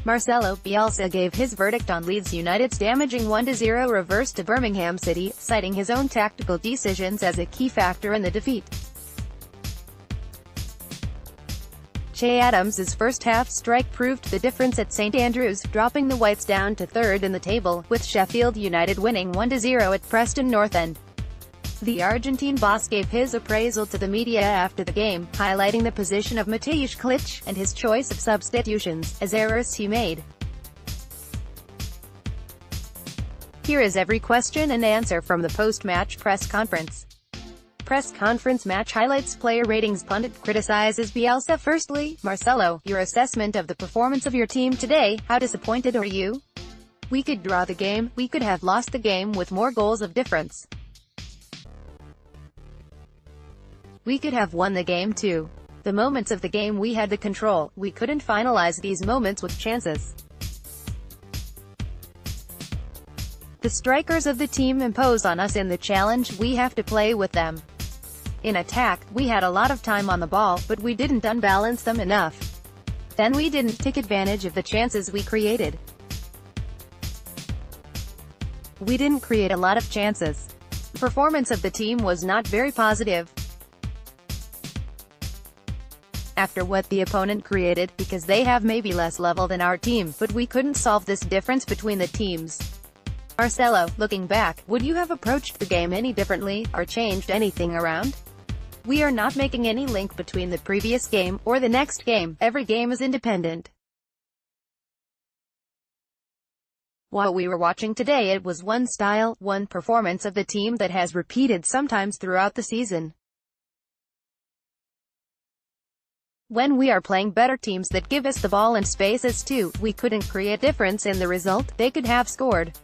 Marcelo Bielsa gave his verdict on Leeds United's damaging 1-0 reverse to Birmingham City, citing his own tactical decisions as a key factor in the defeat. Che Adams' first-half strike proved the difference at St Andrews, dropping the Whites down to third in the table, with Sheffield United winning 1-0 at Preston North End. The Argentine boss gave his appraisal to the media after the game, highlighting the position of Mateusz Klich, and his choice of substitutions, as errors he made. Here is every question and answer from the post-match press conference. Press conference match highlights. Player ratings. Pundit criticizes Bielsa. Firstly, Marcelo, your assessment of the performance of your team today, how disappointed are you? We could draw the game, we could have lost the game with more goals of difference. We could have won the game too. The moments of the game we had the control, we couldn't finalize these moments with chances. The strikers of the team impose on us in the challenge, we have to play with them. In attack, we had a lot of time on the ball, but we didn't unbalance them enough. Then we didn't take advantage of the chances we created. We didn't create a lot of chances. The performance of the team was not very positive. After what the opponent created, because they have maybe less level than our team, but we couldn't solve this difference between the teams. Marcelo, looking back, would you have approached the game any differently, or changed anything around? We are not making any link between the previous game, or the next game. Every game is independent. While we were watching today, it was one style, one performance of the team that has repeated sometimes throughout the season. When we are playing better teams that give us the ball and spaces too, we couldn't create difference in the result. They could have scored.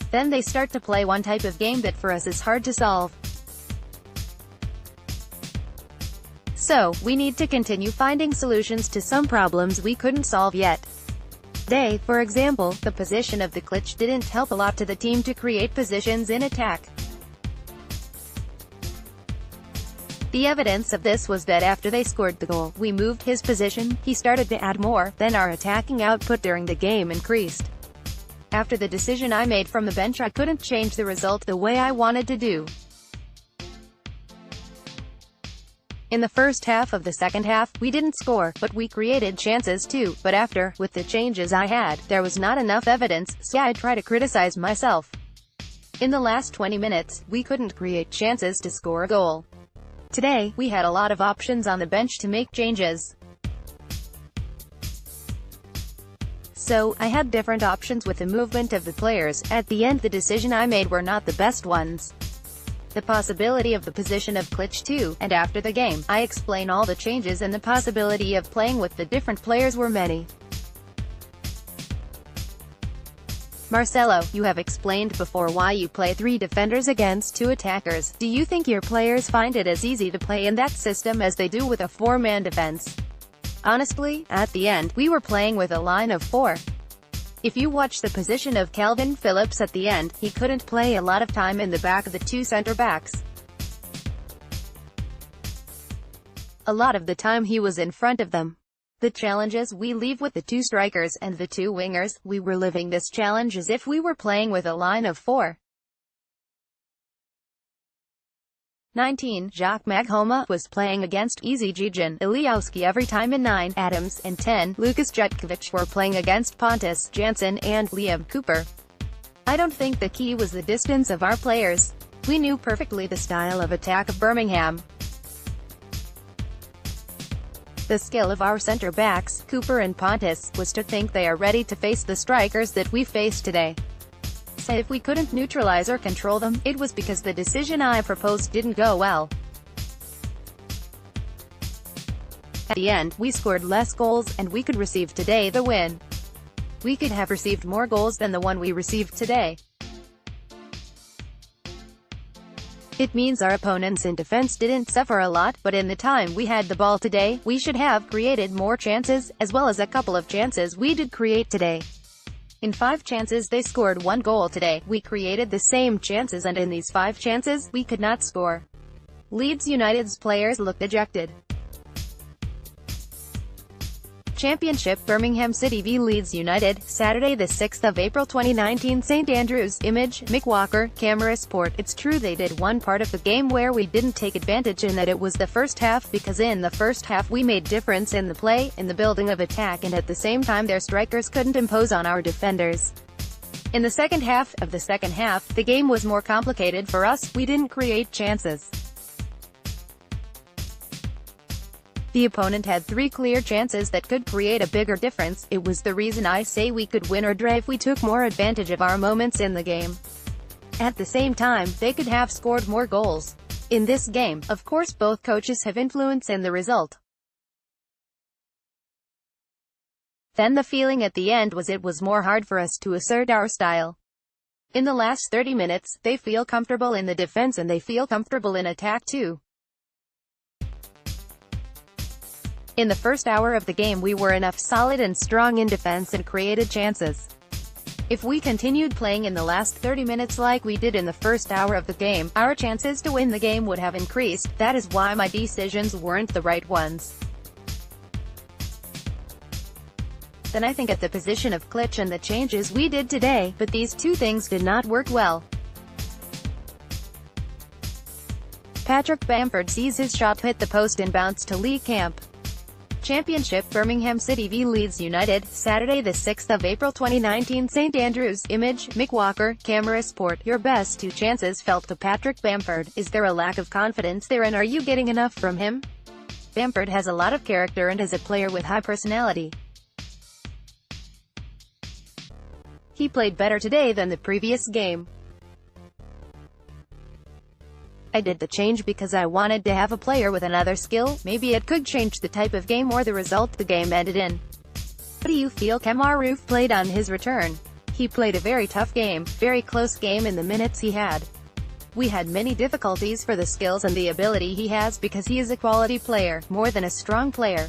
Then they start to play one type of game that for us is hard to solve. So, we need to continue finding solutions to some problems we couldn't solve yet. Today, for example, the position of the Klich didn't help a lot to the team to create positions in attack. The evidence of this was that after they scored the goal, we moved his position, he started to add more, then our attacking output during the game increased. After the decision I made from the bench, I couldn't change the result the way I wanted to do. In the first half of the second half, we didn't score, but we created chances too, but after, with the changes I had, there was not enough evidence, so I try to criticize myself. In the last 20 minutes, we couldn't create chances to score a goal. Today, we had a lot of options on the bench to make changes. So, I had different options with the movement of the players. At the end, the decision I made were not the best ones. The possibility of the position of Klich too, and after the game, I explain all the changes and the possibility of playing with the different players were many. Marcelo, you have explained before why you play 3 defenders against 2 attackers. Do you think your players find it as easy to play in that system as they do with a 4-man defense? Honestly, at the end, we were playing with a line of 4. If you watch the position of Calvin Phillips at the end, he couldn't play a lot of time in the back of the 2 center-backs. A lot of the time he was in front of them. The challenges we leave with the 2 strikers and the 2 wingers, we were living this challenge as if we were playing with a line of 4. 19. Jacques Maghoma was playing against Easygijan Iliowski every time. In 9. Adams, and 10. Lucas Jutkovic were playing against Pontus Jansson and Liam Cooper. I don't think the key was the distance of our players. We knew perfectly the style of attack of Birmingham. The skill of our center-backs, Cooper and Pontus, was to think they are ready to face the strikers that we faced today. So if we couldn't neutralize or control them, it was because the decision I proposed didn't go well. At the end, we scored less goals, and we could receive today the win. We could have received more goals than the one we received today. It means our opponents in defense didn't suffer a lot, but in the time we had the ball today, we should have created more chances, as well as a couple of chances we did create today. In 5 chances they scored 1 goal today. We created the same chances, and in these 5 chances, we could not score. Leeds United's players looked dejected. Championship, Birmingham City v Leeds United, Saturday the 6th of April 2019. St Andrews. Image, Mick Walker, Camera Sport. It's true they did one part of the game where we didn't take advantage, and that it was the first half, because in the first half we made difference in the play, in the building of attack, and at the same time their strikers couldn't impose on our defenders. In the second half, the game was more complicated for us. We didn't create chances. The opponent had 3 clear chances that could create a bigger difference. It was the reason I say we could win or draw if we took more advantage of our moments in the game. At the same time, they could have scored more goals. In this game, of course, both coaches have influence in the result. Then the feeling at the end was it was more hard for us to assert our style. In the last 30 minutes, they feel comfortable in the defense and they feel comfortable in attack too. In the first hour of the game we were enough solid and strong in defense and created chances. If we continued playing in the last 30 minutes like we did in the first hour of the game, our chances to win the game would have increased. That is why my decisions weren't the right ones. Then I think at the position of Klich and the changes we did today, but these two things did not work well. Patrick Bamford sees his shot hit the post and bounce to Lee Camp. Championship, Birmingham City v Leeds United, Saturday the 6th of April 2019. St Andrews. Image, Mick Walker, Camera Sport. Your best 2 chances fell to Patrick Bamford. Is there a lack of confidence there, and are you getting enough from him? Bamford has a lot of character and is a player with high personality. He played better today than the previous game. I did the change because I wanted to have a player with another skill. Maybe it could change the type of game or the result the game ended in. What do you feel Kemaru played on his return? He played a very tough game, very close game in the minutes he had. We had many difficulties for the skills and the ability he has because he is a quality player, more than a strong player.